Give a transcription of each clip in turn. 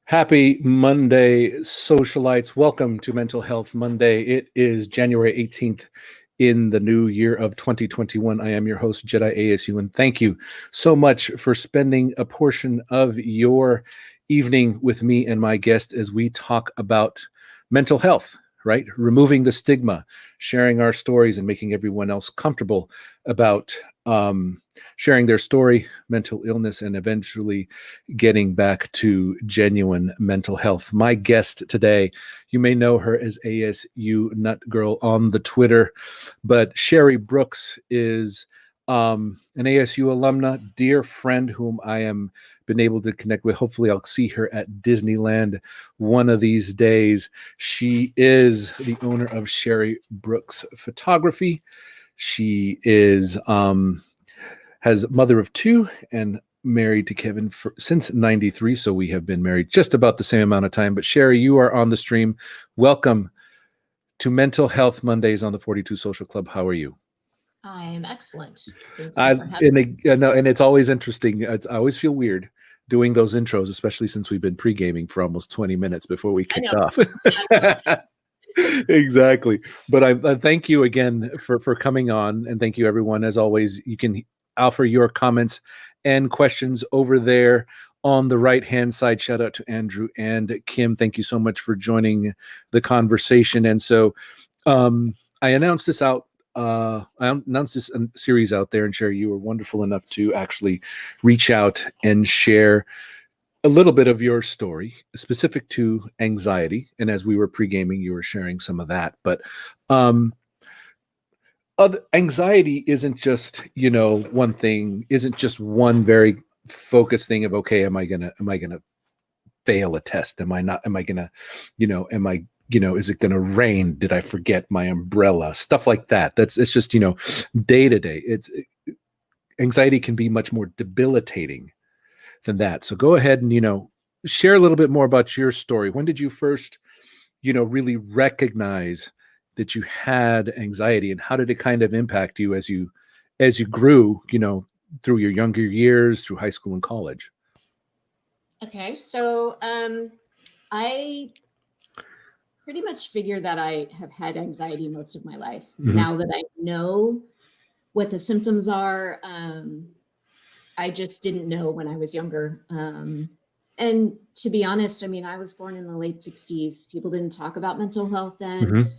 Happy Monday, socialites. Welcome to Mental Health Monday. It is January 18th in the new year of 2021. I am your host, Jedi ASU, and thank you so much for spending a portion of your evening with me and my guest as we talk about mental health, right? Removing the stigma, sharing our stories, and making everyone else comfortable about sharing their story, mental illness, and eventually getting back to genuine mental health. My guest today, you may know her as ASU Nut Girl on the Twitter, but Sherry Brooks is an ASU alumna, dear friend whom I am been able to connect with. Hopefully I'll see her at Disneyland one of these days. She is the owner of Sherry Brooks Photography. She is has mother of two and married to Kevin since 93. So we have been married just about the same amount of time. But Sherry, you are on the stream. Welcome to Mental Health Mondays on the 42 Social Club. How are you? I am excellent. And it's always interesting. I always feel weird doing those intros, especially since we've been pre-gaming for almost 20 minutes before we kicked off. Exactly. But I thank you again for coming on, and thank you everyone. As always, you can offer your comments and questions over there on the right-hand side. Shout out to Andrew and Kim. Thank you so much for joining the conversation. And so I announced this series out there, and Sherry, you were wonderful enough to actually reach out and share a little bit of your story specific to anxiety. And as we were pre-gaming, you were sharing some of that. But anxiety isn't just, one thing, isn't just one very focused thing of, okay, am I gonna fail a test? Is it gonna rain? Did I forget my umbrella? Stuff like that. It's just, day to day. Anxiety can be much more debilitating than that. So go ahead and, share a little bit more about your story. When did you first, really recognize that you had anxiety, and how did it kind of impact you as you grew, through your younger years, through high school and college? Okay. So, I pretty much figure that I have had anxiety most of my life. Mm-hmm. Now that I know what the symptoms are, I just didn't know when I was younger. And to be honest, I was born in the late 60s. People didn't talk about mental health then. Mm-hmm.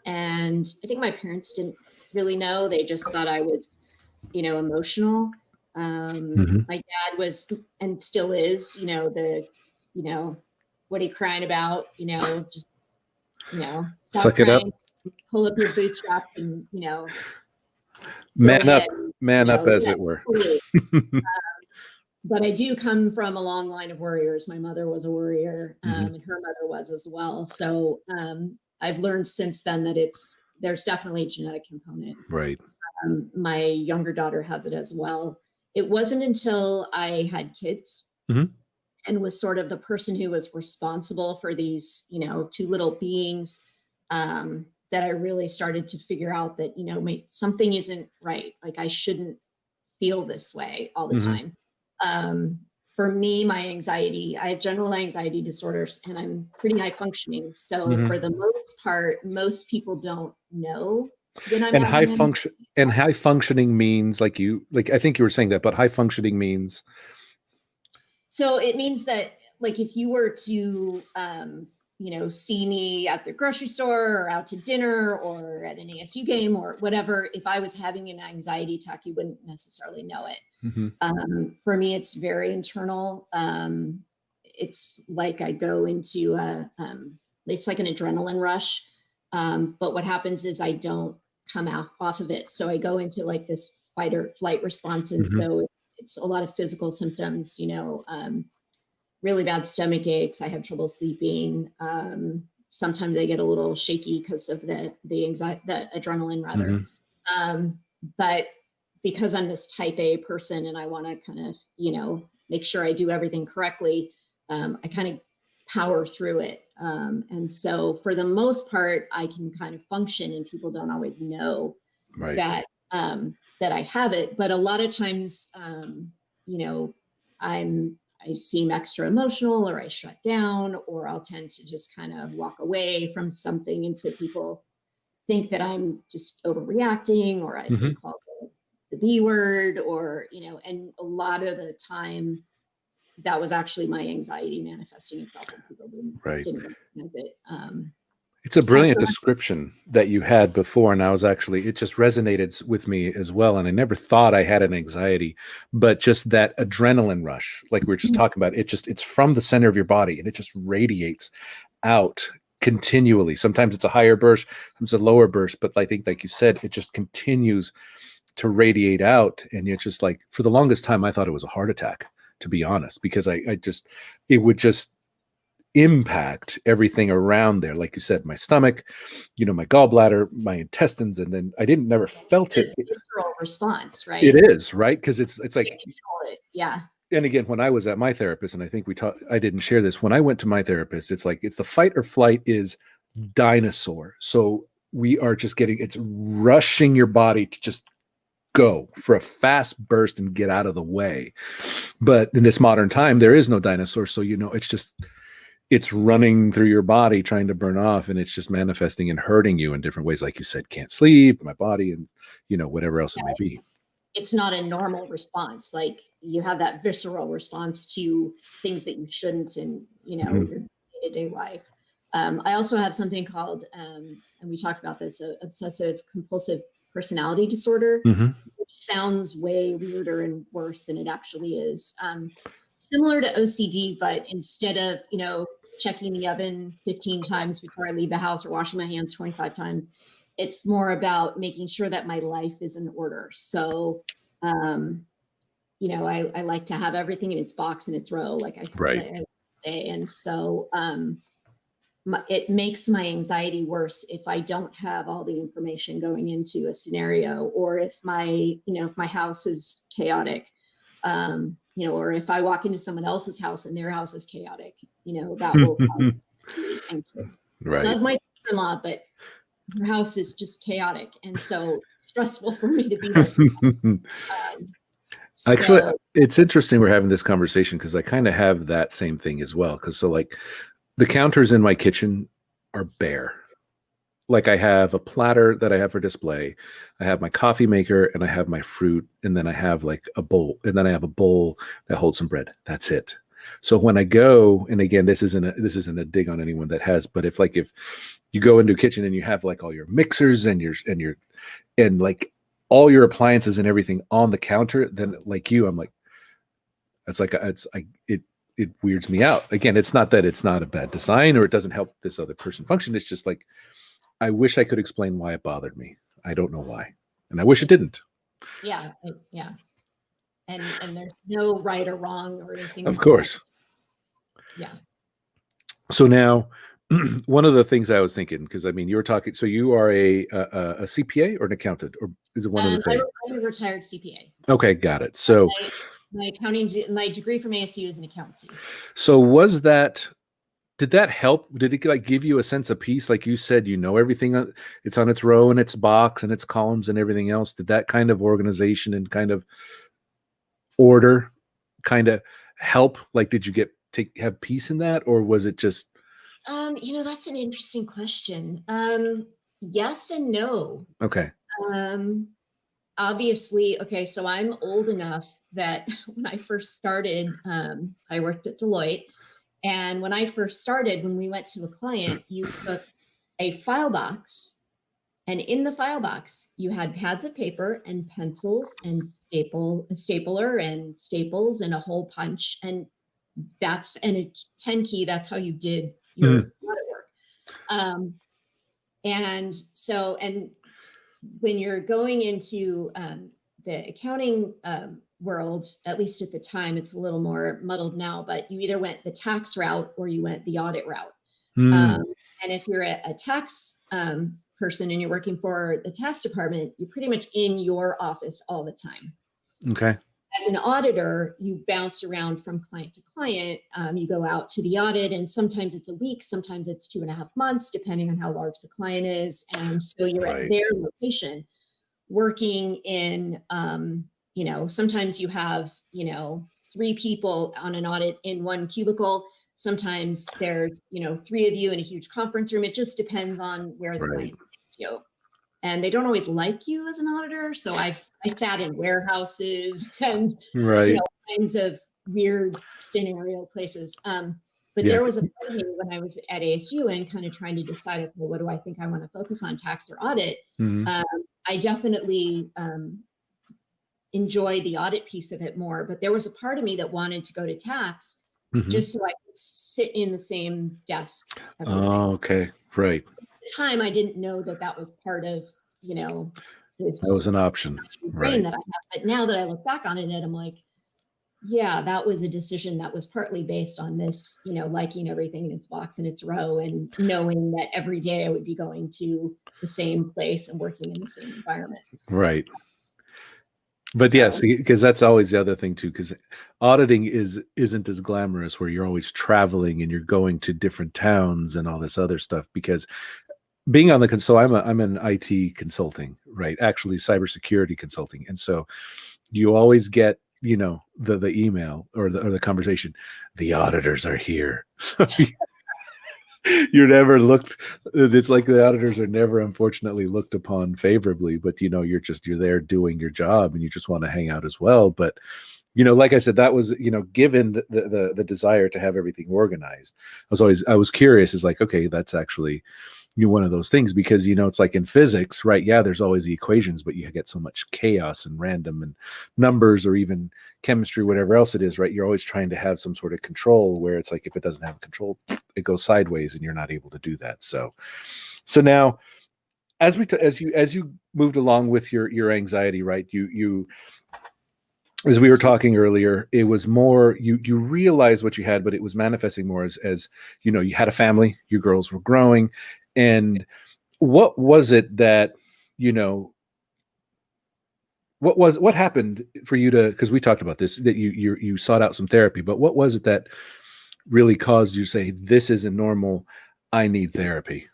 And I think my parents didn't really know. They just thought I was, emotional. Mm-hmm. My dad was, and still is, what are you crying about? Just, stop suck crying, it up, pull up your bootstraps and, man up, as it were. But I do come from a long line of warriors. My mother was a warrior, mm-hmm. and her mother was as well. So I've learned since then that there's definitely a genetic component. Right. My younger daughter has it as well. It wasn't until I had kids, mm-hmm. and was sort of the person who was responsible for these, two little beings, that I really started to figure out that, something isn't right. Like I shouldn't feel this way all the mm-hmm. time. For me, my anxiety, I have general anxiety disorders, and I'm pretty high functioning. So mm-hmm. for the most part, most people don't know that I'm high functioning means I think you were saying that, but high functioning means. So it means that, like, if you were to, see me at the grocery store or out to dinner or at an ASU game or whatever, if I was having an anxiety attack, you wouldn't necessarily know it. Mm-hmm. For me, it's very internal. It's like I go into it's like an adrenaline rush. But what happens is I don't come off of it. So I go into like this fight or flight response. And mm-hmm. so it's a lot of physical symptoms, really bad stomach aches. I have trouble sleeping. Sometimes I get a little shaky because of the anxiety, the adrenaline rather. Mm-hmm. But because I'm this type A person and I want to kind of, make sure I do everything correctly, I kind of power through it. And so for the most part, I can kind of function, and people don't always know right. that I have it. But a lot of times, I seem extra emotional, or I shut down, or I'll tend to just kind of walk away from something. And so people think that I'm just overreacting, or I've been called the B word, or, and a lot of the time that was actually my anxiety manifesting itself, and people didn't recognize it. It's a brilliant description that you had before, and it just resonated with me as well. And I never thought I had an anxiety, but just that adrenaline rush, like we were just talking about, it's from the center of your body, and it just radiates out continually. Sometimes it's a higher burst, sometimes a lower burst, but I think, like you said, it just continues to radiate out. And it's just like, for the longest time, I thought it was a heart attack, to be honest, because it would just impact everything around there. Like you said, my stomach, my gallbladder, my intestines, and then I never felt it. Visceral response, right? It is, right? Because it's like, yeah. And again, when I was at my therapist, and I think I didn't share this, when I went to my therapist, it's like, it's the fight or flight is dinosaur. So we are just it's rushing your body to just go for a fast burst and get out of the way. But in this modern time, there is no dinosaur. So, it's running through your body trying to burn off, and it's just manifesting and hurting you in different ways. Like you said, can't sleep, my body, and whatever else it may be. It's not a normal response. Like, you have that visceral response to things that you shouldn't in, your day-to-day life. I also have something called, and we talked about this, obsessive compulsive personality disorder, which sounds way weirder and worse than it actually is. Similar to OCD, but instead of, checking the oven 15 times before I leave the house, or washing my hands 25 times, it's more about making sure that my life is in order. So, I like to have everything in its box and its row, like I say. And so it makes my anxiety worse if I don't have all the information going into a scenario, or if if my house is chaotic, or if I walk into someone else's house and their house is chaotic, that will cause me anxious. Right. Love my sister-in-law, but her house is just chaotic, and so stressful for me to be there. Actually, it's interesting we're having this conversation, because I kind of have that same thing as well. Because like, the counters in my kitchen are bare. Like, I have a platter that I have for display, I have my coffee maker, and I have my fruit, and then I have like a bowl, and then I have a bowl that holds some bread. That's it. So when I go, and again, this isn't a dig on anyone that has, but if you go into a kitchen and you have like all your mixers and like all your appliances and everything on the counter, then like I'm like, it weirds me out. Again, it's not that it's not a bad design or it doesn't help this other person function. It's just like, I wish I could explain why it bothered me. I don't know why. And I wish it didn't. Yeah. Yeah. And there's no right or wrong or anything. Of course. Yeah. So now, one of the things I was thinking, because you were talking, so you are a CPA or an accountant, or is it one of the things? I'm a retired CPA. Okay, got it. So my degree from ASU is in accountancy. So did that help? Did it give you a sense of peace? Like you said, everything, it's on its row and its box and its columns and everything else. Did that kind of organization and kind of order kind of help? Like, did you have peace in that, or was it just? That's an interesting question. Yes and no. Okay. Obviously, okay, so I'm old enough that when I first started, I worked at Deloitte. And when I first started, when we went to a client, you took a file box, and in the file box, you had pads of paper and pencils and a stapler and staples and a hole punch. And a 10 key. That's how you did your audit work. And when you're going into the accounting world, at least at the time, it's a little more muddled now, but you either went the tax route or you went the audit route. And if you're a tax person and you're working for the tax department, you're pretty much in your office all the time. Okay. As an auditor, you bounce around from client to client. You go out to the audit, and sometimes it's a week, sometimes it's 2.5 months, depending on how large the client is. And so you're at their location working in, sometimes you have, 3 people on an audit in one cubicle. Sometimes there's, 3 of you in a huge conference room. It just depends on where the Right. client takes you. And they don't always like you as an auditor. So I sat in warehouses and, Right. kinds of weird scenario places. But Yeah. there was a part of me when I was at ASU and kind of trying to decide, okay, what do I think I want to focus on, tax or audit? Mhm. I definitely enjoy the audit piece of it more, but there was a part of me that wanted to go to tax Mhm. just so I could sit in the same desk every day. Oh, okay. Right. At the time, I didn't know that that was part of, That this was an option. brain Right. that I have. But now that I look back on it, I'm like, yeah, that was a decision that was partly based on this, liking everything in its box and its row and knowing that every day I would be going to the same place and working in the same environment. Right. But yes, So because that's always the other thing too, because auditing isn't as glamorous where you're always traveling and you're going to different towns and all this other stuff. Because being on the so I'm an IT consulting, right? Actually cybersecurity consulting. And so you always get, the email or the conversation, the auditors are here. So you're never looked, it's like the auditors are never unfortunately looked upon favorably, but you're there doing your job and you just want to hang out as well. But like I said, that was, given the desire to have everything organized, I was curious, is like, okay, that's actually one of those things, because it's like in physics, right? Yeah, there's always the equations, but you get so much chaos and random and numbers, or even chemistry, whatever else it is, right? You're always trying to have some sort of control, where it's like if it doesn't have control, it goes sideways and you're not able to do that. So now, as you moved along with your anxiety, right? You as we were talking earlier, it was more, you realized what you had, but it was manifesting more as you had a family, your girls were growing. And what was it that, you know what happened for you to, because we talked about this, that you sought out some therapy, but what was it that really caused you to say, this isn't normal, I need therapy?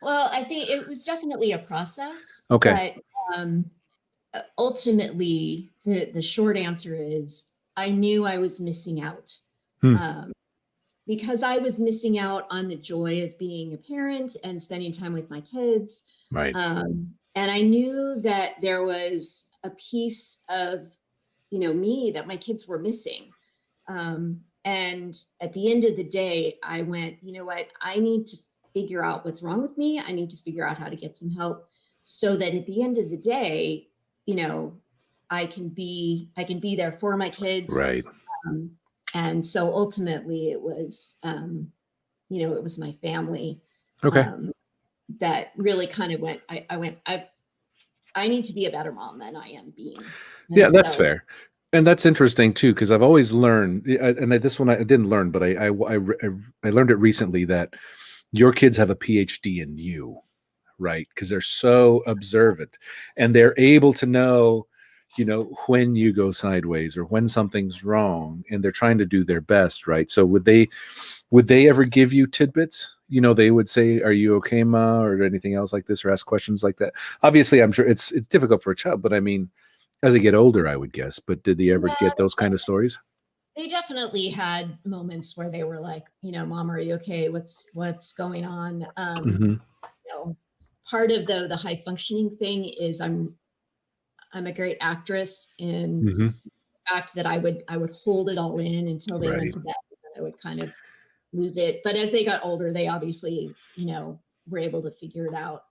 well, I think it was definitely a process, Okay. but ultimately, the short answer is I knew I was missing out. Hmm. Um, because I was missing out on the joy of being a parent and spending time with my kids. Right. And I knew that there was a piece of, me that my kids were missing. And at the end of the day, I went, you know what? I need to figure out what's wrong with me. I need to figure out how to get some help so that at the end of the day, you know, I can be there for my kids. Right. Um, and so ultimately it was my family Okay. that really kind of went, I need to be a better mom than I am being. Yeah, And that's so, fair. And that's interesting too, because I've always learned, and this one I didn't learn, but I learned it recently, that your kids have a PhD in you, right? Because they're so observant and they're able to know, when you go sideways or when something's wrong, and they're trying to do their best, right? So would they ever give you tidbits? They would say, "Are you okay, Ma?" or anything else like this, or ask questions like that. Obviously, I'm sure it's difficult for a child, but I mean, as they get older, I would guess. But did they ever yeah, get those kind of stories? they definitely had moments where they were like, Mom, are you okay? What's going on? Hmm. You know, part of the high functioning thing is I'm a great actress in Hmm. the fact that I would hold it all in until they went Right. to bed, and then I would kind of lose it. But as they got older, they obviously, were able to figure it out.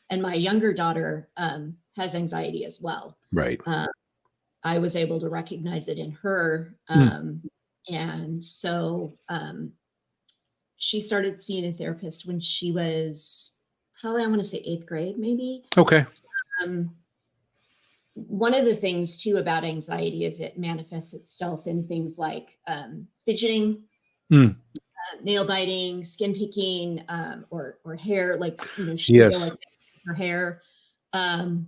And my younger daughter has anxiety as well. Right. Uh, I was able to recognize it in her. Mm. And so she started seeing a therapist when she was probably, I want to say 8th grade, maybe. Okay. Um, One of the things too about anxiety is it manifests itself in things like fidgeting, Mm. nail biting, skin picking, or hair, like she would go Yes. like her hair, um,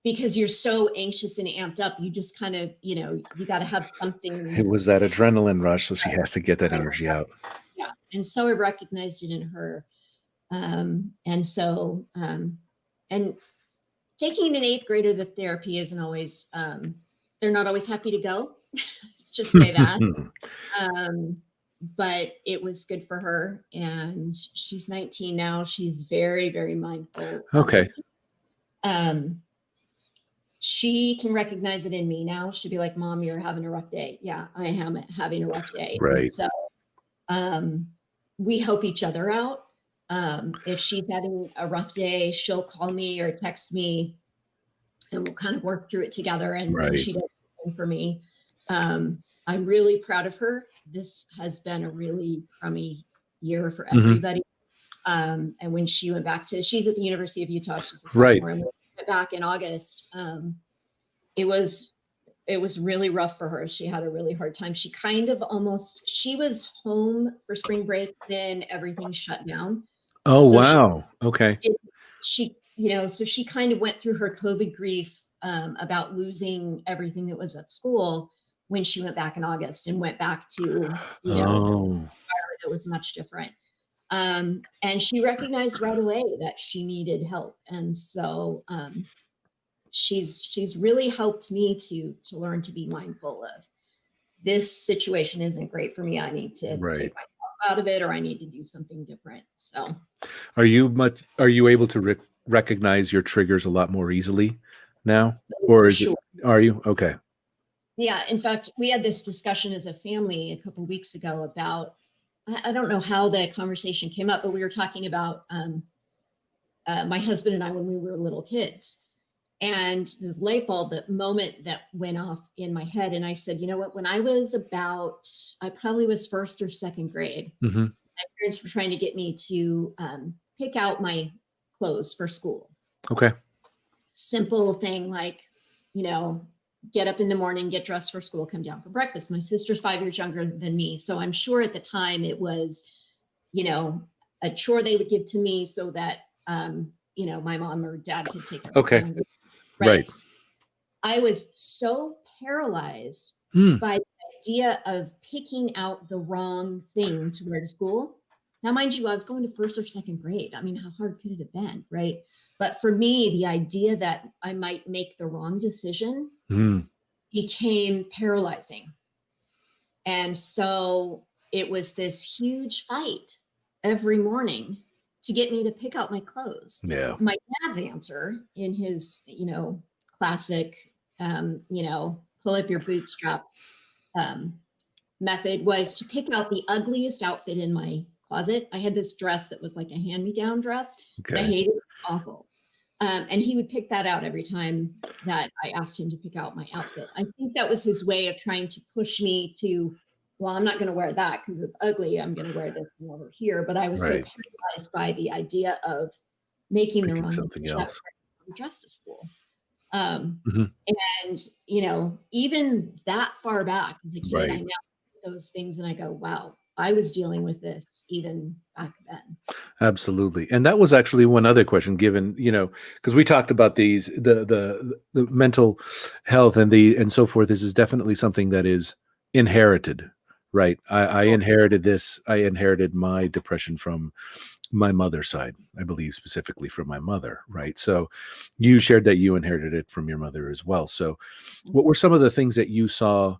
because you're so anxious and amped up. You just kind of you got to have something. It was that adrenaline rush, so she has to get that energy out. Yeah, and so I recognized it in her, and so and taking an 8th grader to therapy isn't always they're not always happy to go. Let's just say that. But it was good for her, and she's 19 now. She's very, very mindful. Okay. She can recognize it in me now. She'll be like, Mom, you're having a rough day. Yeah, I am having a rough day. Right. So we help each other out. If she's having a rough day, she'll call me or text me, and we'll kind of work through it together. And she does the same for me. I'm really proud of her. This has been a really crummy year for everybody. And when she went back she's at the University of Utah. She's a sophomore. And when she went back in August, it was really rough for her. She had a really hard time. She kind of she was home for spring break, then everything shut down. Oh, so wow. Okay. So she kind of went through her COVID grief about losing everything that was at school when she went back in August and went back to, an environment that was much different. And she recognized right away that she needed help. And so she's really helped me to learn to be mindful of, this situation isn't great for me. I need to take myself out of it, or I need to do something different. So are you able to recognize your triggers a lot more easily now? Or are you? Okay. Yeah. In fact, we had this discussion as a family a couple of weeks ago about, I don't know how the conversation came up, but we were talking about my husband and I when we were little kids. And this light bulb, that moment that went off in my head. And I said, you know what, when I was I probably was first or second grade, my parents were trying to get me to pick out my clothes for school. Okay. Simple thing like, get up in the morning, get dressed for school, come down for breakfast. My sister's 5 years younger than me. So I'm sure at the time it was, a chore they would give to me so that, my mom or dad could take care of them. Right. I was so paralyzed by the idea of picking out the wrong thing to wear to school. Now, mind you, I was going to first or second grade. I mean, how hard could it have been? Right. But for me, the idea that I might make the wrong decision became paralyzing. And so it was this huge fight every morning to get me to pick out my clothes. Yeah. My dad's answer in his, classic, pull up your bootstraps method was to pick out the ugliest outfit in my closet. I had this dress that was like a hand-me-down dress. Okay. I hated it. Awful. And he would pick that out every time that I asked him to pick out my outfit. I think that was his way of trying to push me to, well, I'm not going to wear that because it's ugly. I'm going to wear this one over here. But I was so paralyzed by the idea of making the wrong something else dress to school. And, even that far back as a kid, I now look at those things and I go, wow, I was dealing with this even back then. Absolutely. And that was actually one other question given, because we talked about these, the mental health and so forth. This is definitely something that is inherited, right? I inherited this. I inherited my depression from my mother's side, I believe specifically from my mother, right? So you shared that you inherited it from your mother as well. So what were some of the things that you saw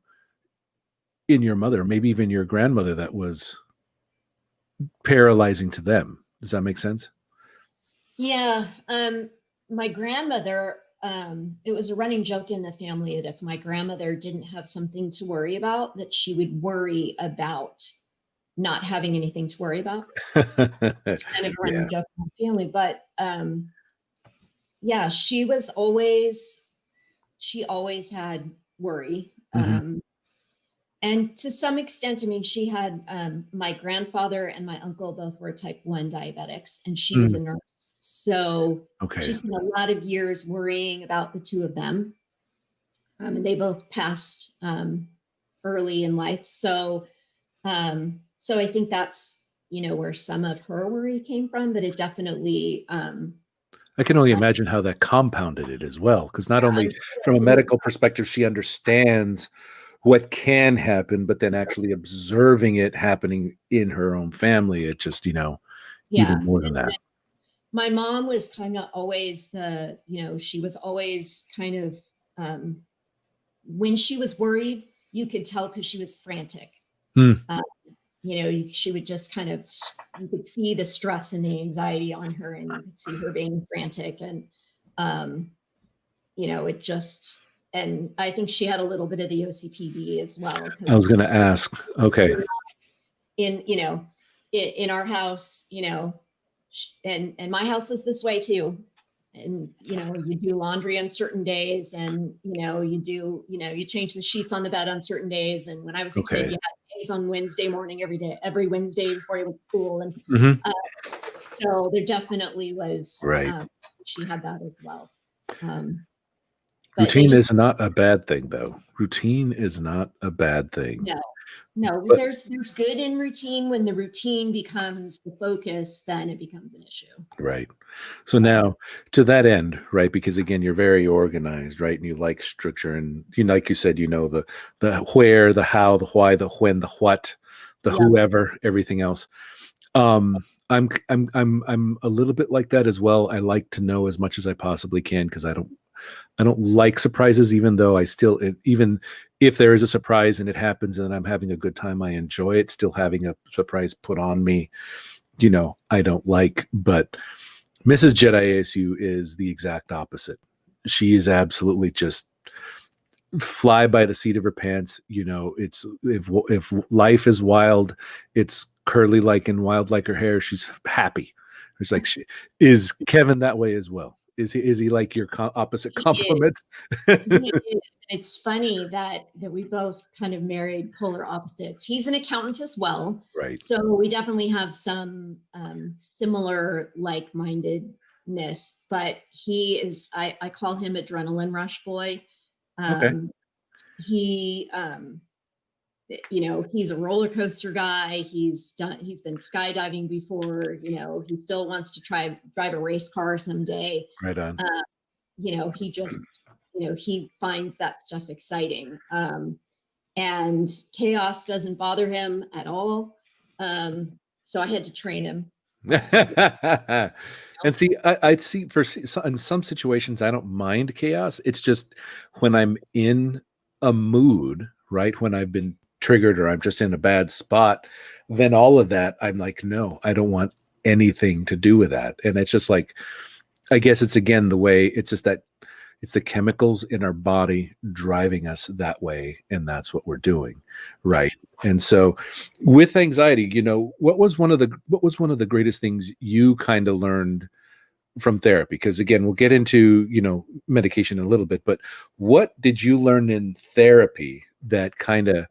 in your mother, maybe even your grandmother, that was paralyzing to them? Does that make sense? Yeah. My grandmother, it was a running joke in the family that if my grandmother didn't have something to worry about, that she would worry about not having anything to worry about. It's kind of a running joke in the family, but she always had worry. And to some extent, I mean, she had my grandfather and my uncle both were type 1 diabetics, and she was a nurse. So she spent a lot of years worrying about the two of them. And they both passed early in life. So I think that's, where some of her worry came from, but it definitely. I can only imagine how that compounded it as well, because not only from a medical perspective, she understands what can happen, but then actually observing it happening in her own family, it just, even more than that. My mom was kind of always she was always kind of when she was worried, you could tell because she was frantic. Hmm. She would just kind of, you could see the stress and the anxiety on her, and you could see her being frantic. And, it just, and I think she had a little bit of the OCPD as well. I was going to ask. Okay. In our house, and my house is this way too. And, you do laundry on certain days, and, you change the sheets on the bed on certain days. And when I was a kid, you had days on Wednesday morning, every Wednesday before you went to school. And so there definitely was, she had that as well. Routine is not a bad thing, though. Routine is not a bad thing. No, but there's good in routine. When the routine becomes the focus, then it becomes an issue. Right. So now, to that end, right, because again, you're very organized, right, and you like structure, and like you said, the where, the how, the why, the when, the what, the whoever, everything else. I'm a little bit like that as well. I like to know as much as I possibly can, because I don't like surprises, even though even if there is a surprise and it happens and I'm having a good time, I enjoy it. Still having a surprise put on me, I don't like. But Mrs. Jedi ASU is the exact opposite. She is absolutely just fly by the seat of her pants. It's if life is wild, it's curly like and wild like her hair. She's happy. It's like, is Kevin that way as well? Is he like your opposite complement? He is. It's funny that we both kind of married polar opposites. He's an accountant as well. Right. So we definitely have some similar like-mindedness, but he is, I call him adrenaline rush boy. Okay. He, he's a roller coaster guy. He's been skydiving before. He still wants to drive a race car someday. Right on. He just, he finds that stuff exciting. And chaos doesn't bother him at all. So I had to train him. And see, I'd see in some situations, I don't mind chaos. It's just when I'm in a mood, right? When I've been triggered or I'm just in a bad spot, then all of that, I'm like, no, I don't want anything to do with that. And it's just like, I guess it's again, the way it's just that it's the chemicals in our body driving us that way. And that's what we're doing. Right. And so with anxiety, what was one of the greatest things you kind of learned from therapy? Because again, we'll get into, medication in a little bit, but what did you learn in therapy that kind of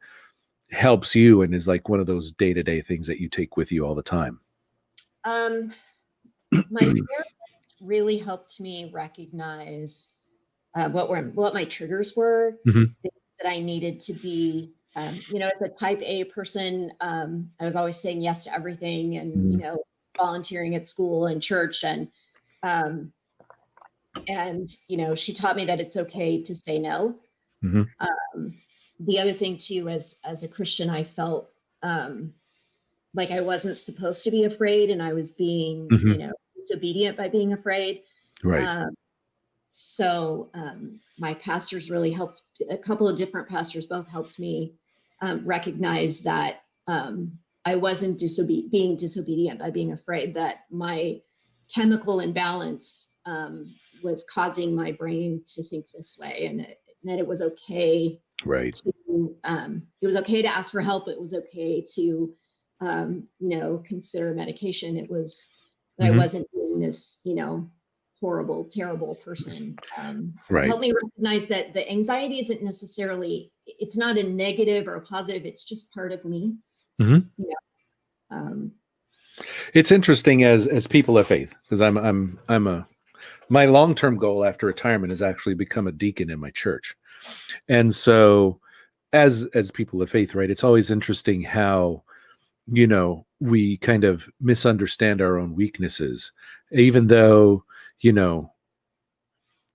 helps you and is like one of those day-to-day things that you take with you all the time? My therapist really helped me recognize what my triggers were, things that I needed to be, as a type A person, I was always saying yes to everything, and, volunteering at school and church, and she taught me that it's okay to say no. The other thing too, as a Christian, I felt like I wasn't supposed to be afraid, and I was being, disobedient by being afraid. Right. So my pastors really helped. A couple of different pastors both helped me recognize that I wasn't being disobedient by being afraid, that my chemical imbalance was causing my brain to think this way, and that it was okay. Right. It was okay to ask for help. It was okay to, consider medication. It was that I wasn't being this, horrible, terrible person. Right. Help me recognize that the anxiety isn't necessarily, it's not a negative or a positive. It's just part of me. It's interesting as people of faith, because my long-term goal after retirement is actually become a deacon in my church. And so as people of faith, right, it's always interesting how, we kind of misunderstand our own weaknesses, even though,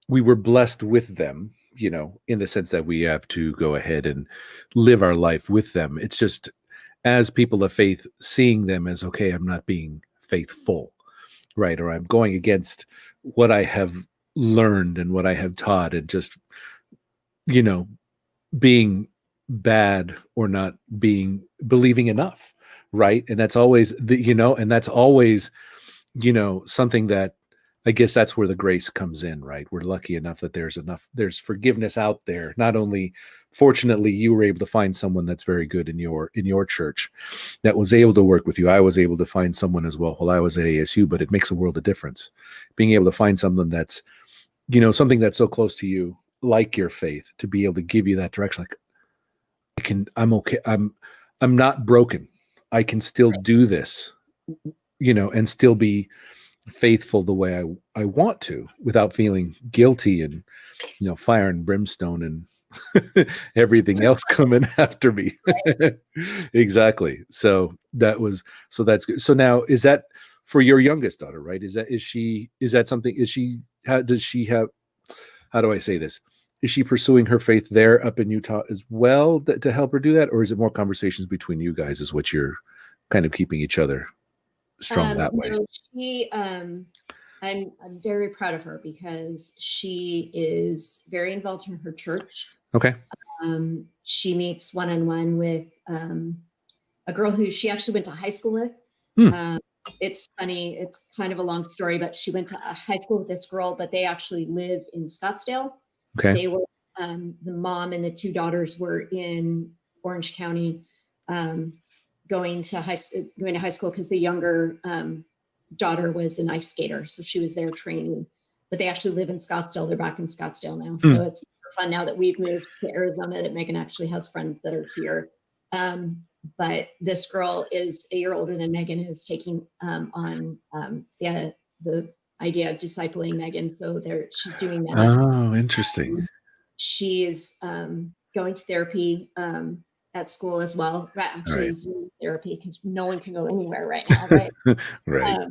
we were blessed with them, in the sense that we have to go ahead and live our life with them. It's just as people of faith, seeing them as, okay, I'm not being faithful, right? Or I'm going against what I have learned and what I have taught, and just, being bad or not believing enough, right? And that's always and that's always, something that I guess that's where the grace comes in, right? We're lucky enough that there's forgiveness out there. Not only, fortunately, you were able to find someone that's very good in your church that was able to work with you. I was able to find someone as well while I was at ASU, but it makes a world of difference. Being able to find someone that's, something that's so close to you, like your faith, to be able to give you that direction. Like, I'm okay. I'm not broken. I can still do this, and still be faithful the way I want to without feeling guilty and, fire and brimstone and everything else coming after me. Right. Exactly. So that's good. So now, is that for your youngest daughter, right? Is that something, how do I say this? Is she pursuing her faith there up in Utah as well to help her do that? Or is it more conversations between you guys is what you're kind of keeping each other strong that way? No, I'm very proud of her because she is very involved in her church. Okay. She meets one-on-one with a girl who she actually went to high school with. It's funny, it's kind of a long story, but she went to a high school with this girl, but they actually live in Scottsdale. Okay. They were the mom and the two daughters were in Orange County, going to high school because the younger daughter was an ice skater, so she was there training. But they actually live in Scottsdale. They're back in Scottsdale now, so it's fun now that we've moved to Arizona that Megan actually has friends that are here. But this girl is a year older than Megan, who's taking on the idea of discipling Megan. So she's doing that. Oh, interesting. She's going to therapy at school as well. Right, actually, right. Zoom therapy because no one can go anywhere right now, right? Right.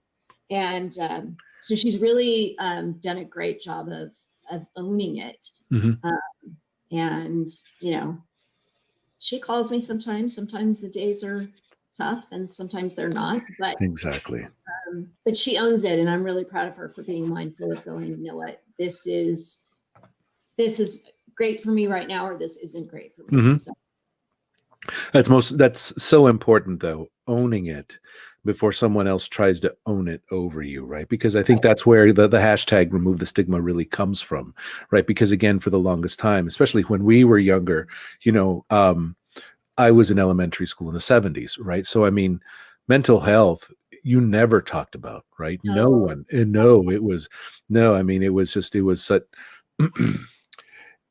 So she's really done a great job of owning it. And she calls me sometimes. Sometimes the days are tough and sometimes they're not. But exactly. But she owns it, and I'm really proud of her for being mindful of going, you know what, this is great for me right now, or this isn't great for me. So. That's so important though, owning it before someone else tries to own it over you, right? Because I think that's where the hashtag remove the stigma really comes from, right? Because again, for the longest time, especially when we were younger, I was in elementary school in the 70s, right? So I mean, mental health, you never talked about, right? No one, and it was such,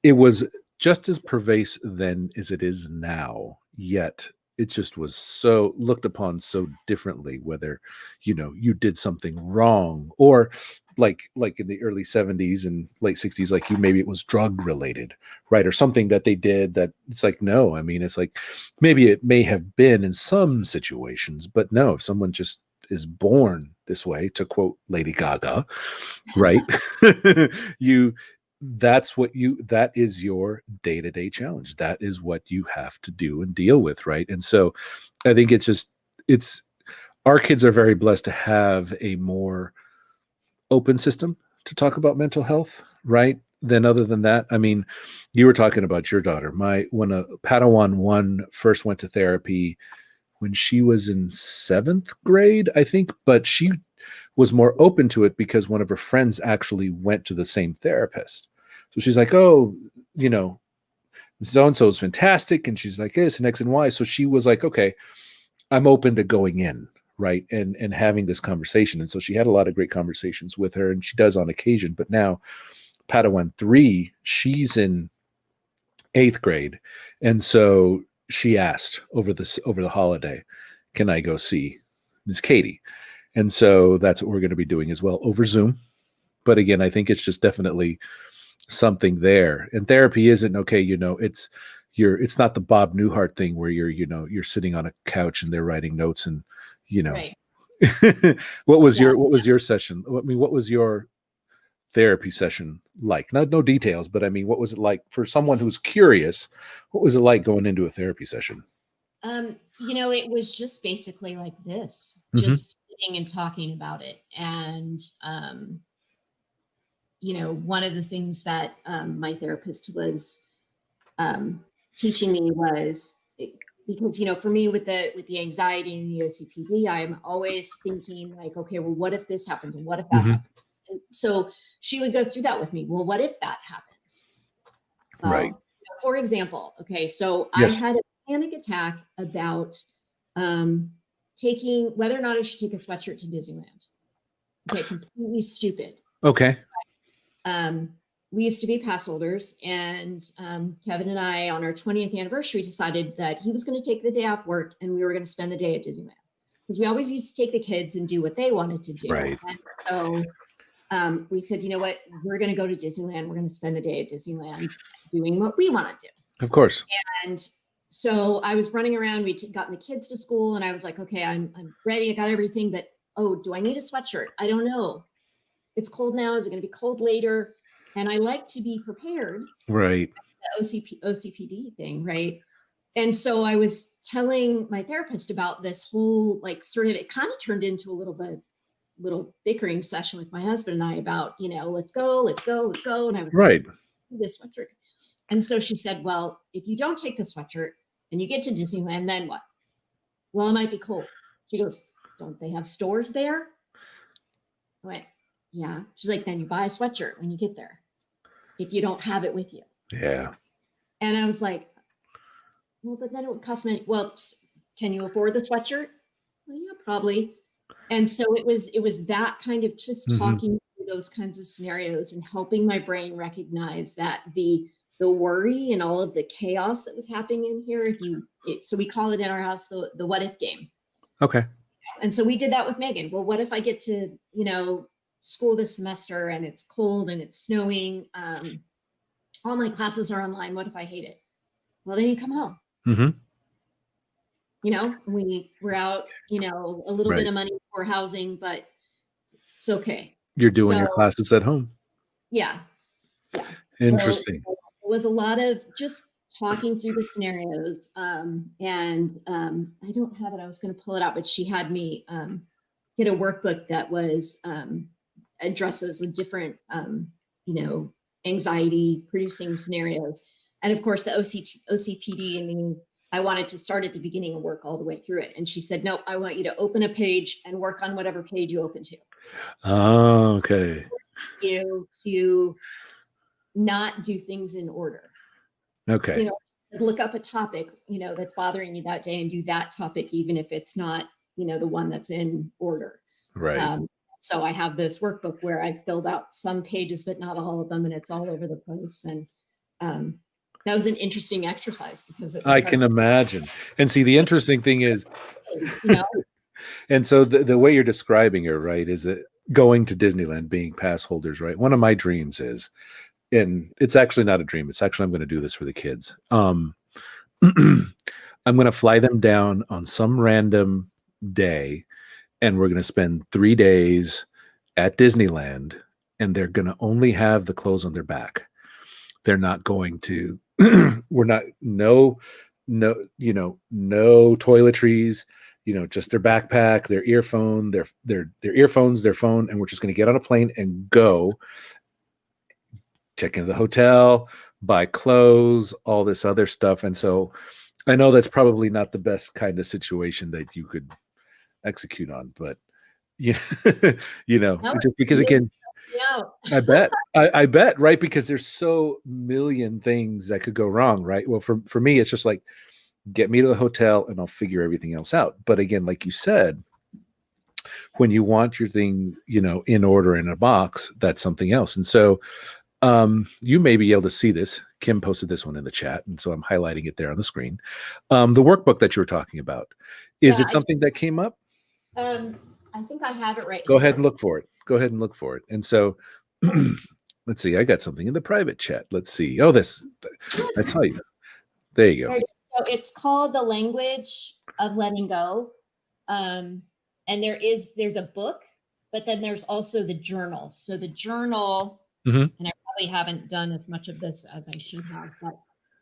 it was just as pervasive then as it is now, yet it just was so looked upon so differently, whether, you did something wrong or like in the early 70s and late 60s, like maybe it was drug related, right? Or something that they did that it's like, no, I mean, it's like, maybe it may have been in some situations, but no, if someone just is born this way, to quote Lady Gaga, right? That is your day-to-day challenge. That is what you have to do and deal with, right? And so I think it's our kids are very blessed to have a more open system to talk about mental health, right? Then other than that, I mean, you were talking about your daughter. When a Padawan 1 first went to therapy when she was in 7th grade, I think, but she was more open to it because one of her friends actually went to the same therapist. So she's like, oh, so-and-so is fantastic. And she's like, this and X and Y. So she was like, okay, I'm open to going in, right? And having this conversation. And so she had a lot of great conversations with her, and she does on occasion. But now Padawan 3, she's in 8th grade. And so she asked over the holiday, can I go see Miss Katie? And so that's what we're going to be doing as well over Zoom. But again, I think it's just definitely something there. And therapy isn't okay. It's not the Bob Newhart thing where you're sitting on a couch and they're writing notes and, Right. What was your session? I mean, what was your therapy session like? No details, but I mean, what was it like for someone who's curious? What was it like going into a therapy session? It was just basically like this, just sitting and talking about it. And, one of the things that my therapist was teaching me was because, for me with the anxiety and the OCPD, I'm always thinking like, okay, well, what if this happens? And what if that Mhm. happens? And so she would go through that with me. Well, what if that happens? Right. Well, for example, okay, so I Yes. had a panic attack about taking whether or not I should take a sweatshirt to Disneyland. Okay, completely stupid. Okay. We used to be pass holders, and Kevin and I, on our 20th anniversary, decided that he was going to take the day off work and we were going to spend the day at Disneyland because we always used to take the kids and do what they wanted to do. Right. And so we said, you know what, we're going to go to Disneyland. We're going to spend the day at Disneyland doing what we want to do. Of course. And so I was running around. We'd gotten the kids to school, and I was like, okay, I'm ready. I got everything, but oh, do I need a sweatshirt? I don't know. It's cold now. Is it going to be cold later? And I like to be prepared. Right. The OCPD thing, right? And so I was telling my therapist about this whole, like, sort of, it kind of turned into a little bickering session with my husband and I about, let's go. And I was Right. like, this sweatshirt. And so she said, well, if you don't take the sweatshirt and you get to Disneyland, then what? Well, it might be cold. She goes, don't they have stores there? I went, yeah. She's like, then you buy a sweatshirt when you get there if you don't have it with you. Yeah. And I was like, well, but then it would cost me. Well, can you afford the sweatshirt? Well, yeah, probably. And so it was that kind of just talking through those kinds of scenarios and helping my brain recognize that the worry and all of the chaos that was happening in here. So we call it in our house the what if game. Okay. And so we did that with Megan. Well, what if I get to school this semester and it's cold and it's snowing? All my classes are online. What if I hate it? Well, then you come home. Mm-hmm. We're out, a little bit of money for housing, but it's okay. You're doing your classes at home. Yeah. Interesting. So it was a lot of just talking through the scenarios. And I don't have it. I was going to pull it out, but she had me get a workbook that was addresses a different, anxiety producing scenarios. And of course, the OCPD, I wanted to start at the beginning and work all the way through it. And she said, nope, I want you to open a page and work on whatever page you open to. Oh, okay. You to not do things in order. Okay. Look up a topic, that's bothering you that day and do that topic, even if it's not, the one that's in order. Right. So I have this workbook where I filled out some pages, but not all of them. And it's all over the place. And that was an interesting exercise because I can imagine. And see, the interesting thing is, and so the way you're describing it, right, is that going to Disneyland, being pass holders, right? One of my dreams is, and it's actually not a dream. It's actually, I'm going to do this for the kids. I'm going to fly them down on some random day, and we're going to spend 3 days at Disneyland, and they're going to only have the clothes on their back. They're not going to, no toiletries, just their backpack, their earphone, their earphones, their phone, and we're just going to get on a plane and go check into the hotel, buy clothes, all this other stuff. And so I know that's probably not the best kind of situation that you could execute on, but just because again, I bet, right? Because there's so million things that could go wrong, right? Well, for me, it's just like, get me to the hotel and I'll figure everything else out. But again, like you said, when you want your thing, in order in a box, that's something else. And so you may be able to see this. Kim posted this one in the chat, and so I'm highlighting it there on the screen. The workbook that you were talking about, is it something that came up? I think I have it right here. Go ahead and look for it. And so let's see, I got something in the private chat. Let's see. Oh, I saw you. There you go. So it's called The Language of Letting Go. And there's a book, but then there's also the journal. So the journal, and I probably haven't done as much of this as I should have, but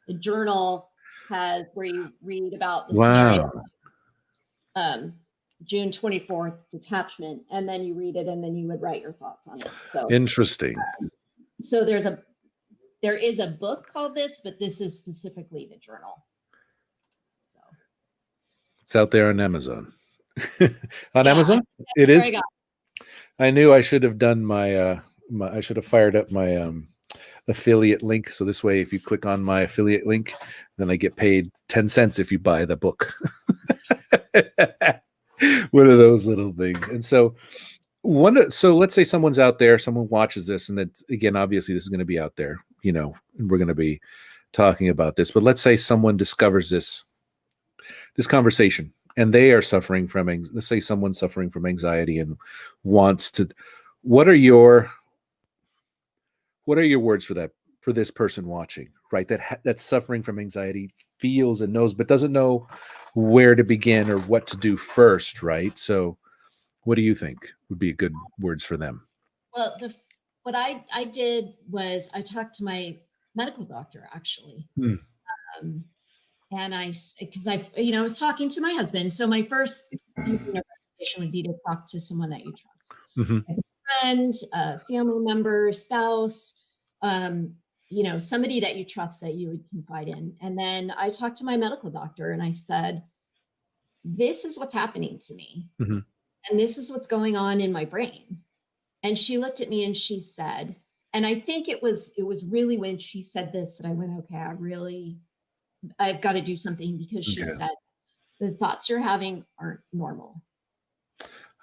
the journal has where you read about the scenario. June 24th, detachment, and then you read it and then you would write your thoughts on it. So interesting. So there is a book called this, but this is specifically the journal. So It's out there on Amazon. On yeah, Amazon? It there is? I go. I knew I should have done I should have fired up my affiliate link. So this way, if you click on my affiliate link, then I get paid 10 cents if you buy the book. One of those little things. And so let's say someone's out there, someone watches this, and that, again, obviously this is going to be out there, and we're going to be talking about this, but let's say someone discovers this conversation and they are suffering from, let's say someone's suffering from anxiety and wants to, what are your words for that, for this person watching, right? That's suffering from anxiety, feels and knows, but doesn't know where to begin or what to do first, right? So what do you think would be good words for them? Well, what I did was I talked to my medical doctor, actually. And because I was talking to my husband. So my first recommendation would be to talk to someone that you trust. Mm-hmm. A friend, a family member, spouse, somebody that you trust that you would confide in. And then I talked to my medical doctor and I said, this is what's happening to me. Mm-hmm. And this is what's going on in my brain. And she looked at me and she said, and I think it was really when she said this that I went, okay, I've got to do something, because she said, the thoughts you're having aren't normal.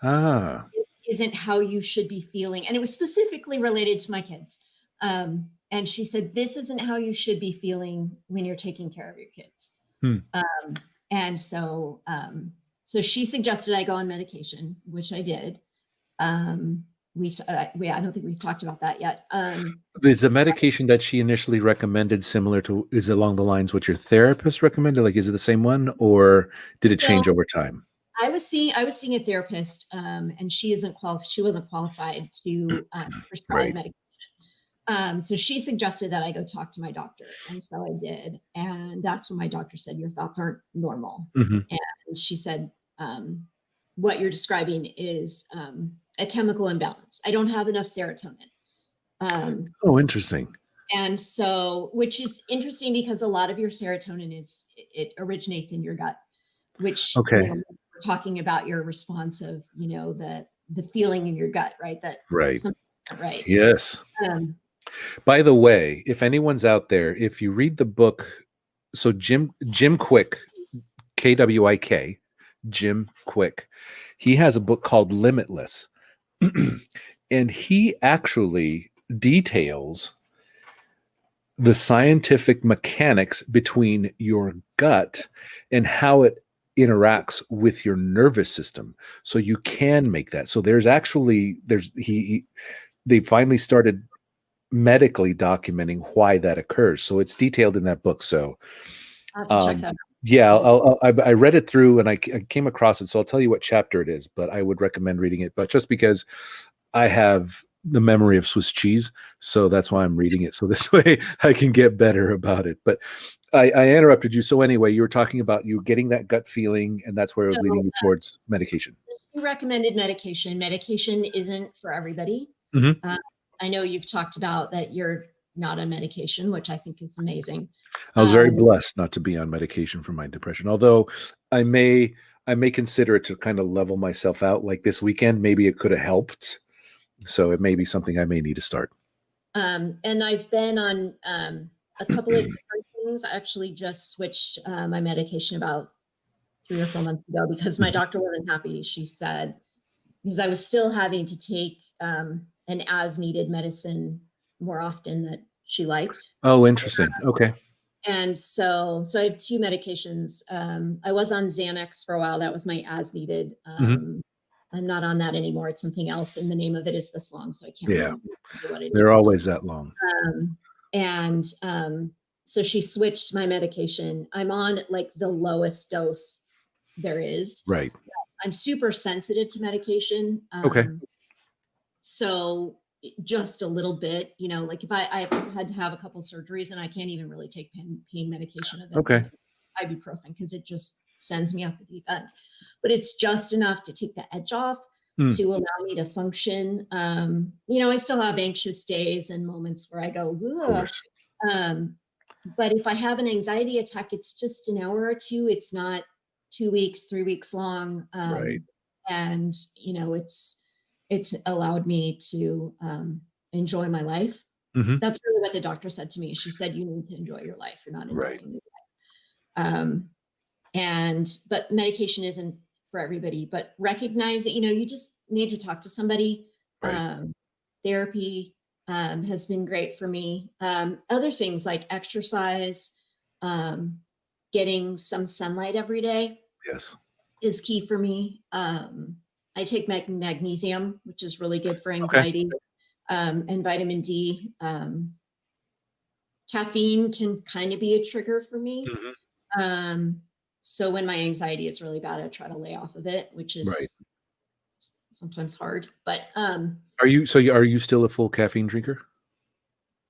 This isn't how you should be feeling. And it was specifically related to my kids. And she said, this isn't how you should be feeling when you're taking care of your kids. And so she suggested I go on medication, which I did. I don't think we've talked about that yet. Is the medication that she initially recommended similar to, is it along the lines what your therapist recommended? Like, is it the same one, or did it change over time? I was seeing a therapist, and she wasn't qualified to prescribe medication. So she suggested that I go talk to my doctor. And so I did. And that's when my doctor said, your thoughts aren't normal. Mm-hmm. And she said, what you're describing is a chemical imbalance. I don't have enough serotonin. Interesting. And so, which is interesting because a lot of your serotonin it originates in your gut, which we're talking about your response of, the feeling in your gut, right? That right. Right. Yes. By the way, if anyone's out there, if you read the book, so Jim Kwik, Kwik, Jim Kwik, he has a book called Limitless. And he actually details the scientific mechanics between your gut and how it interacts with your nervous system. So you can make that. So they finally started medically documenting why that occurs. So it's detailed in that book. So I'll have to check that out. Yeah, I read it through and I came across it. So I'll tell you what chapter it is, but I would recommend reading it. But just because I have the memory of Swiss cheese, so that's why I'm reading it. So this way I can get better about it. But I interrupted you. So anyway, you were talking about you getting that gut feeling, and that's where it was leading you towards medication. You recommended medication. Medication isn't for everybody. Mm-hmm. I know you've talked about that you're not on medication, which I think is amazing. I was very blessed not to be on medication for my depression, although I may consider it to kind of level myself out. Like this weekend, maybe it could have helped. So it may be something I may need to start. And I've been on a couple of different things. I actually just switched my medication about 3 or 4 months ago because my doctor wasn't happy. She said, because I was still having to take an as needed medicine more often that she liked. Oh, interesting. Okay. And so I have 2 medications. I was on Xanax for a while. That was my as needed. I'm not on that anymore. It's something else. And the name of it is this long. So I can't remember what it is. They're always that long. So she switched my medication. I'm on like the lowest dose there is. Right. I'm super sensitive to medication. Okay. So just a little bit, like if I had to have a couple surgeries and I can't even really take pain medication. Okay. Ibuprofen, because it just sends me off the deep end. But it's just enough to take the edge off to allow me to function. I still have anxious days and moments where I go, But if I have an anxiety attack, it's just an hour or two. It's not 2 weeks, 3 weeks long. Right. And, you know, it's allowed me to enjoy my life. Mhm. That's really what the doctor said to me. She said, you need to enjoy your life. You're not Right. enjoying your life. But medication isn't for everybody, but recognize that, you know, you just need to talk to somebody. Right. Therapy has been great for me. Other things like exercise, getting some sunlight every day Yes. is key for me. I take magnesium, which is really good for Okay. anxiety, and vitamin D. Caffeine can kind of be a trigger for me. Mhm. So when my anxiety is really bad, I try to lay off of it, which Right. is sometimes hard. But Are you still a full caffeine drinker?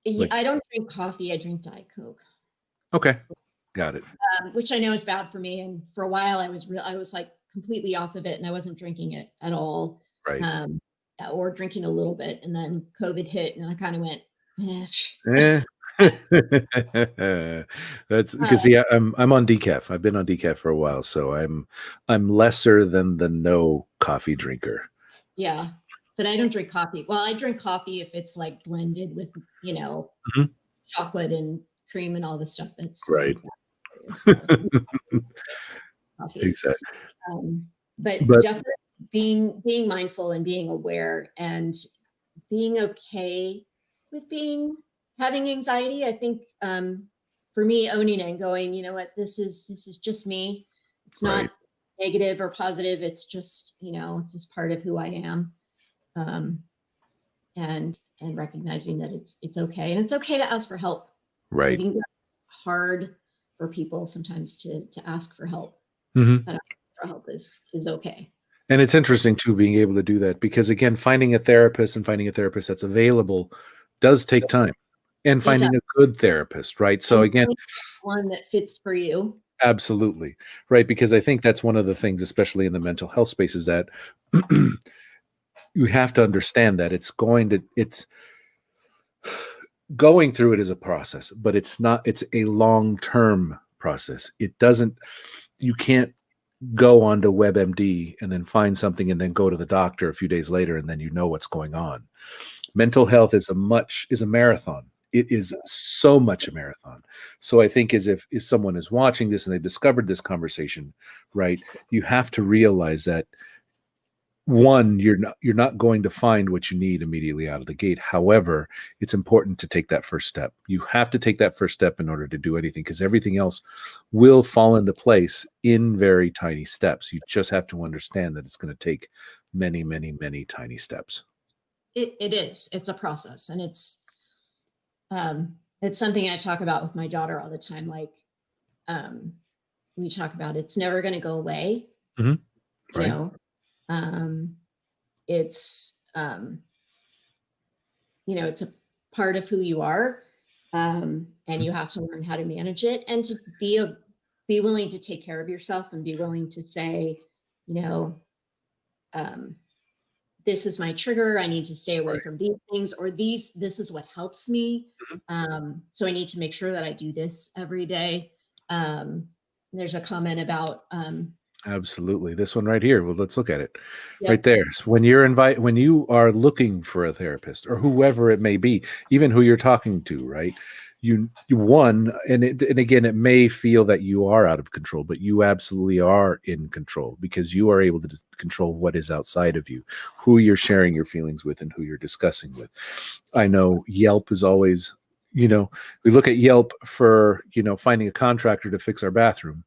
Like, I don't drink coffee. I drink Diet Coke, okay. Got it. which I know is bad for me. And for a while, I was like completely off of it, and I wasn't drinking it at all, Right. or drinking a little bit. And then COVID hit, and I kind of went, Eh. That's because yeah, I'm on decaf. I've been on decaf for a while, so I'm lesser than the no coffee drinker. Yeah, but I don't drink coffee. Well, I drink coffee if it's like blended with, you know, Mhm. chocolate and cream and all the stuff that's Right. so, coffee. Exactly. But But definitely being mindful and being aware and being okay with having anxiety. I think for me, owning it and going, you know what, this is just me. It's right. not negative or positive. It's just, you know, it's just part of who I am. And recognizing that it's okay, and it's okay to ask for help. I Right. think that's hard for people sometimes to ask for help, Mhm. but asking for help is okay. And it's interesting too being able to do that because again, finding a therapist that's available does take time. And It does, finding a good therapist, right? So and again, find one that fits for you. absolutely. Right, because I think that's one of the things especially in the mental health space is that you have to understand that it's going through it is a process, but it's a long-term process. You can't go onto WebMD and then find something and then go to the doctor a few days later and then you know what's going on. Mental health is a marathon. It is so much a marathon. So I think as if someone is watching this and they've discovered this conversation, right, you have to realize that one, you're not going to find what you need immediately out of the gate. However, it's important to take that first step. You have to take that first step in order to do anything because everything else will fall into place in very tiny steps. You just have to understand that it's going to take many, many, many tiny steps. It is. It's a process, and it's something I talk about with my daughter all the time. Like, we talk about it's never going to go away. Mhm. You Right. know, it's you know, it's a part of who you are, and you have to learn how to manage it and to be willing to take care of yourself and be willing to say, you know, um, this is my trigger. I need to stay away Right. from these things, or this is what helps me. Mhm. So I need to make sure that I do this every day. There's a comment about, Absolutely. This one right here. Well, let's look at it right yep, there. So when you are looking for a therapist or whoever it may be, even who you're talking to, right? You one, and again, it may feel that you are out of control, but you absolutely are in control because you are able to control what is outside of you, who you're sharing your feelings with and who you're discussing with. I know Yelp is always, we look at Yelp for, finding a contractor to fix our bathroom.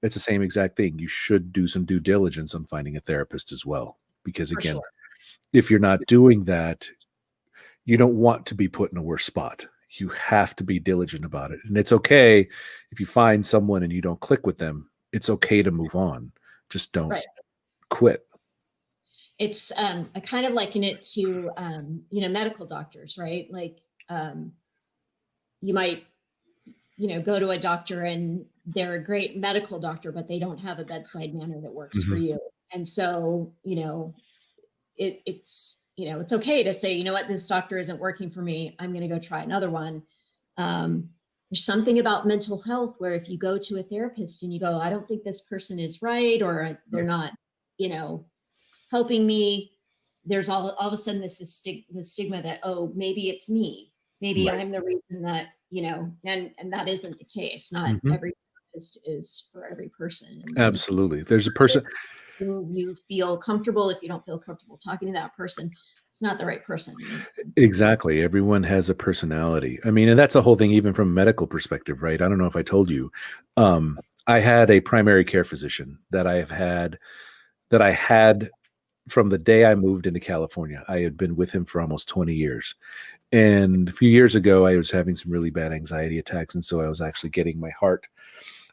It's the same exact thing. You should do some due diligence on finding a therapist as well. Because for again, sure. if you're not doing that, you don't want to be put in a worse spot. You have to be diligent about it. And it's okay if you find someone and you don't click with them, it's okay to move on. Just don't Right. quit. It's I kind of liken it to you know, medical doctors, right? Like, you might, you know, go to a doctor and they're a great medical doctor, but they don't have a bedside manner that works for Mhm. you. And so, you know, it's, you know, it's okay to say, you know what, this doctor isn't working for me. I'm going to go try another one. There's something about mental health where if you go to a therapist and you go, I don't think this person is right, or they're not, helping me, there's all of a sudden this is the stigma that, oh, maybe it's me. Maybe Right. I'm the reason that, and that isn't the case. Not Mhm. every therapist is for every person. And if Absolutely. There's a person. you feel comfortable, if you don't feel comfortable talking to that person, it's not the right person. You need to find somebody else. Exactly. Everyone has a personality. I mean, and that's a whole thing, even from a medical perspective, right? I don't know if I told you. I had a primary care physician that I had from the day I moved into California. I had been with him for almost 20 years. And a few years ago, I was having some really bad anxiety attacks. And so I was actually getting my heart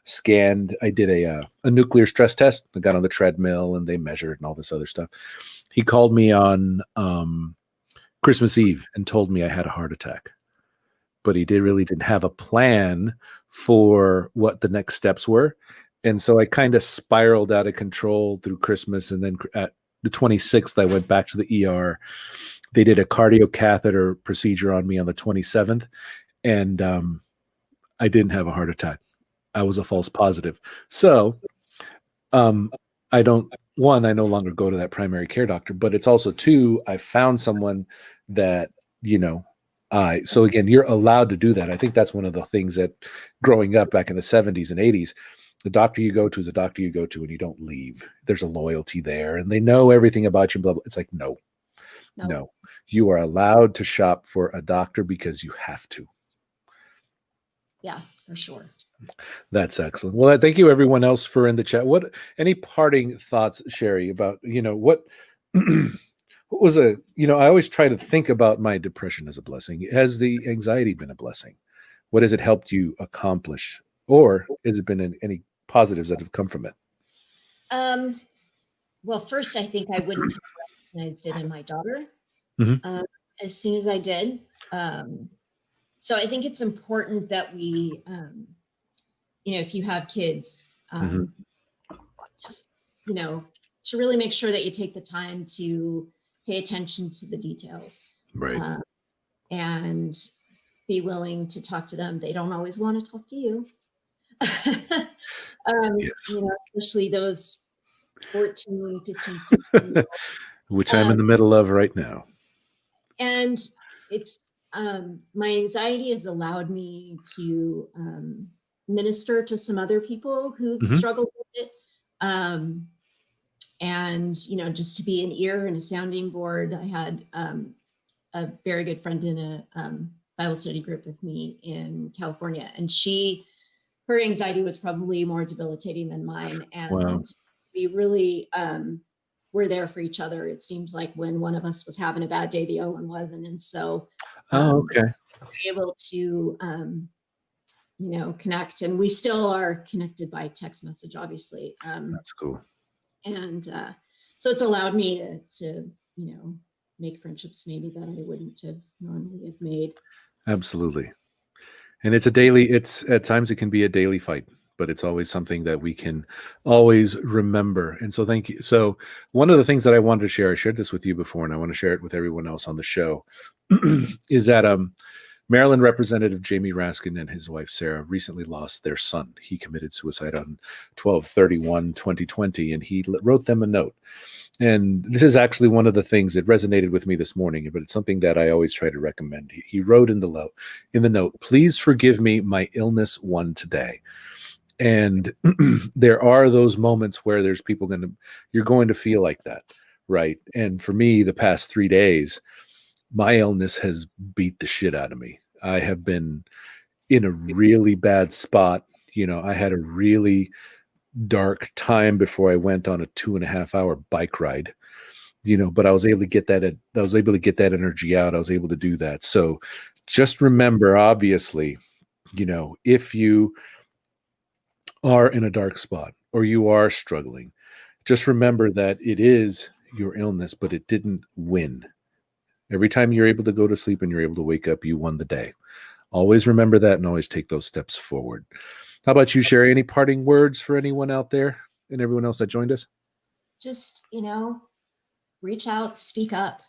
scanned. I did a nuclear stress test. I got on the treadmill and they measured and all this other stuff. He called me on Christmas Eve and told me I had a heart attack, but he really didn't have a plan for what the next steps were. And so I kind of spiraled out of control through Christmas. And then at the 26th, I went back to the ER. They did a cardio catheter procedure on me on the 27th. And I didn't have a heart attack. I was a false positive. So I don't, one, I no longer go to that primary care doctor, but it's also two, I found someone that, so again, you're allowed to do that. I think that's one of the things that growing up back in the 70s and 80s, the doctor you go to is a doctor you go to and you don't leave. There's a loyalty there and they know everything about you, blah, blah. It's like, no, you are allowed to shop for a doctor because you have to. Yeah, for sure. That's excellent. Well, thank you everyone else for in the chat. What any parting thoughts, Sherry, about what what was I always try to think about my depression as a blessing. Has the anxiety been a blessing? What has it helped you accomplish? Or has it been any positives that have come from it? Well, first, I think I wouldn't have recognized it in my daughter Mhm. as soon as I did. So I think it's important that we, if you have kids, Mhm. to really make sure that you take the time to pay attention to the details, Right. and be willing to talk to them. They don't always want to talk to you. Yes. Especially those 14, 15, 16. Which I'm in the middle of right now. And it's my anxiety has allowed me to minister to some other people who've Mhm. struggled with it. And just to be an ear and a sounding board. I had a very good friend in a Bible study group with me in California, and her anxiety was probably more debilitating than mine. Wow. And we really were there for each other. It seems like when one of us was having a bad day, the other one wasn't. And so Oh, we okay. were able to, connect. And we still are connected by text message, obviously. That's cool. And so it's allowed me to make friendships maybe that I wouldn't have normally have made. Absolutely. And it's at times it can be a daily fight, but it's always something that we can always remember. And so thank you. So one of the things that I wanted to share, I shared this with you before, and I want to share it with everyone else on the show, is that Maryland Representative Jamie Raskin and his wife Sarah recently lost their son. He committed suicide on 12/31/2020, and he wrote them a note. And this is actually one of the things that resonated with me this morning, but it's something that I always try to recommend. He wrote in the note, "Please forgive me my illness one today." And there are those moments where there's you're going to feel like that, right? And for me, the past 3 days, my illness has beat the shit out of me. I have been in a really bad spot. I had a really dark time before I went on a 2.5 hour bike ride, but I was able to get that energy out. I was able to do that. So just remember, obviously, if you are in a dark spot or you are struggling, just remember that it is your illness, but it didn't win. Every time you're able to go to sleep and you're able to wake up, you won the day. Always remember that and always take those steps forward. How about you, Sherry? Any parting words for anyone out there and everyone else that joined us? Just, reach out, speak up.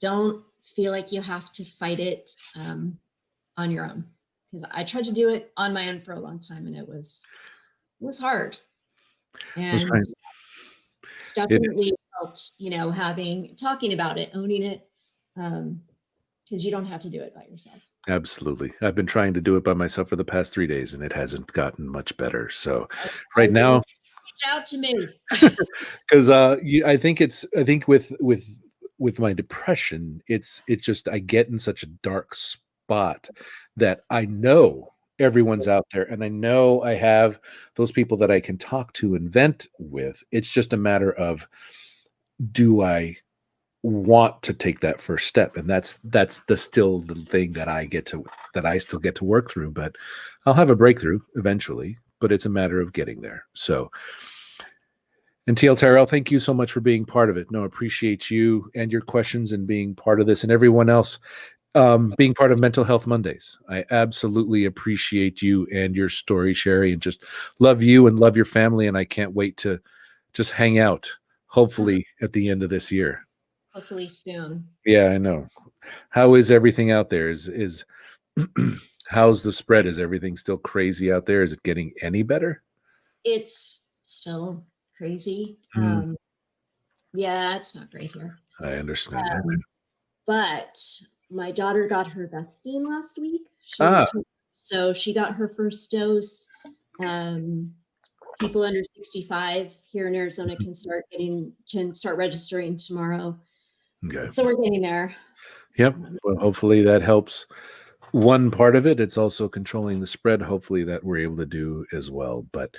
Don't feel like you have to fight it on your own. because I tried to do it on my own for a long time, and it was hard. And it's definitely helped, talking about it, owning it, because you don't have to do it by yourself. Absolutely. I've been trying to do it by myself for the past 3 days, and it hasn't gotten much better. So right now, reach out to me. because I think with my depression, it's just I get in such a dark spot that I know everyone's out there, and I know I have those people that I can talk to and vent with. It's just a matter of, do I want to take that first step? And that's still the thing that I still get to work through. But I'll have a breakthrough eventually, but it's a matter of getting there. So, and TL Terrell, thank you so much for being part of it. No, appreciate you and your questions and being part of this, and everyone else being part of Mental Health Mondays. I absolutely appreciate you and your story, Sherry, and just love you and love your family. And I can't wait to just hang out, hopefully at the end of this year. Hopefully soon. Yeah, I know. How is everything out there? Is how's the spread? Is everything still crazy out there? Is it getting any better? It's still crazy. Yeah, it's not great here. I understand. But my daughter got her vaccine last week. So she got her first dose. People under 65 here in Arizona can start registering tomorrow. Okay. So we're getting there. Yep. Well, hopefully that helps. One part of it, it's also controlling the spread. Hopefully that we're able to do as well. But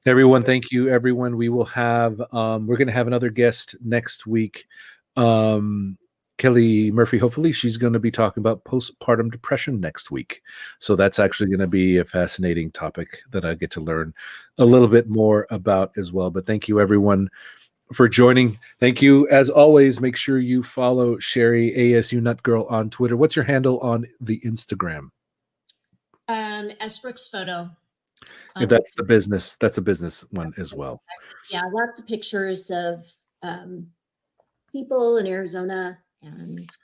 everyone, thank you, everyone. We will have, we're going to have another guest next week. Kelly Murphy, hopefully she's going to be talking about postpartum depression next week. So that's actually going to be a fascinating topic that I get to learn a little bit more about as well. But thank you, everyone, for joining. Thank you. As always, make sure you follow Sherry ASU Nut Girl on Twitter. What's your handle on the Instagram? Esbrooks Photo. That's the business. That's a business one as well. Yeah, lots of pictures of people in Arizona and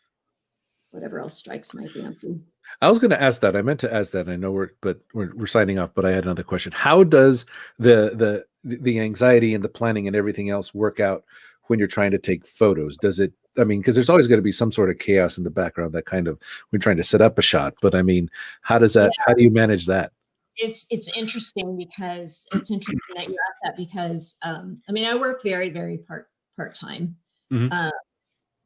whatever else strikes my fancy. I was going to ask that. I meant to ask that. I know we're signing off, but I had another question. How does the anxiety and the planning and everything else work out when you're trying to take photos? Does it, I mean, because there's always going to be some sort of chaos in the background that kind of, when trying to set up a shot, but I mean, how does that, how do you manage that? It's interesting because it's interesting that you asked that because, I mean, I work very, very part-time.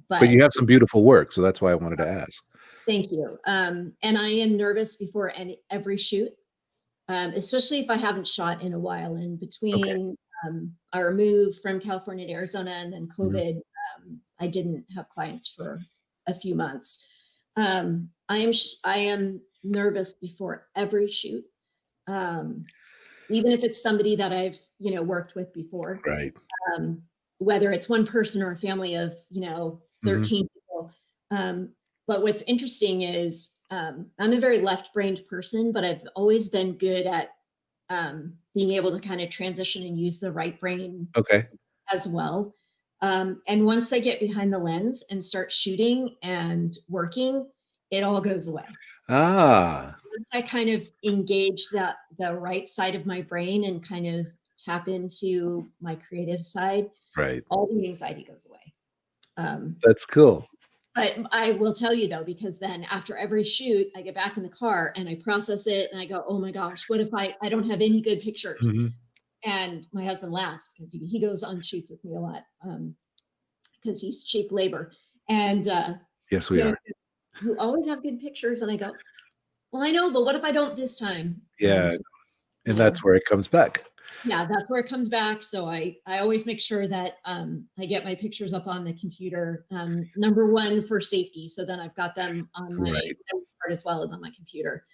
But you have some beautiful work, so that's why I wanted to ask. Thank you. And I am nervous before every shoot, especially if I haven't shot in a while. And between our move from California to Arizona and then COVID, I didn't have clients for a few months. I am nervous before every shoot, even if it's somebody that I've worked with before. Right. Whether it's one person or a family of 13 people. But what's interesting is I'm a very left-brained person, but I've always been good at being able to kind of transition and use the right brain as well. And once I get behind the lens and start shooting and working, it all goes away. Once I kind of engage the right side of my brain and kind of tap into my creative side, all the anxiety goes away. That's cool. But I will tell you though, because then after every shoot, I get back in the car and I process it and I go, oh my gosh, what if I don't have any good pictures? And my husband laughs because he goes on shoots with me a lot because he's cheap labor. And yes, we are. You always have good pictures. And I go, well, I know, but what if I don't this time? Yeah. And that's where it comes back. Yeah, that's where it comes back. So I always make sure that I get my pictures up on the computer. Number one, for safety. So then I've got them on my part as well as on my computer,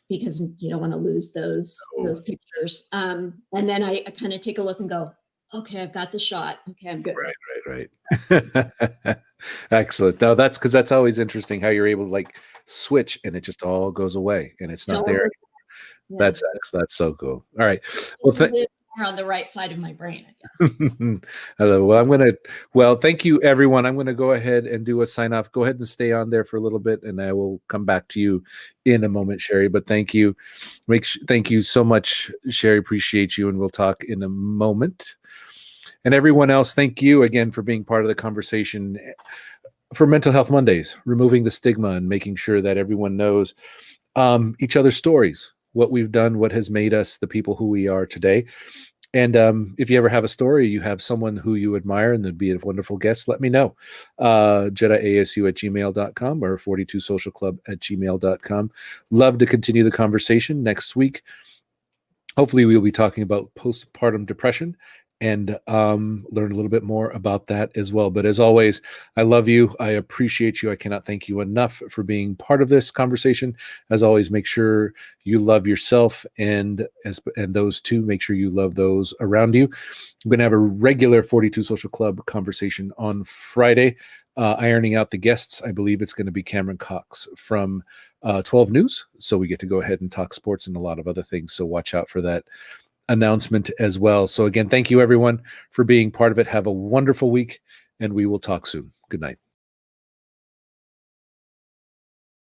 because you don't want to lose those pictures. And then I kind of take a look and go, okay, I've got the shot. Okay, I'm good. Right. Excellent. No, that's because that's always interesting how you're able to like switch and it just all goes away and it's not there. Yeah. That's so cool. All right. Well, more on the right side of my brain, I guess. Hello. Well, thank you, everyone. I'm going to go ahead and do a sign off. Go ahead and stay on there for a little bit, and I will come back to you in a moment, Sherry. But thank you. Thank you so much, Sherry. Appreciate you, and we'll talk in a moment. And everyone else, thank you again for being part of the conversation for Mental Health Mondays, removing the stigma and making sure that everyone knows each other's stories, what we've done, what has made us the people who we are today. And if you ever have a story, you have someone who you admire and that'd be a wonderful guest, let me know. JediASU@gmail.com or 42socialclub@gmail.com. Love to continue the conversation next week. Hopefully we'll be talking about postpartum depression and learn a little bit more about that as well. But as always, I love you. I appreciate you. I cannot thank you enough for being part of this conversation. As always, make sure you love yourself, and those too, make sure you love those around you. I'm going to have a regular 42 Social Club conversation on Friday, ironing out the guests. I believe it's going to be Cameron Cox from 12 News. So we get to go ahead and talk sports and a lot of other things. So watch out for that announcement as well. So again, thank you everyone for being part of it. Have a wonderful week, and we will talk soon. Good night.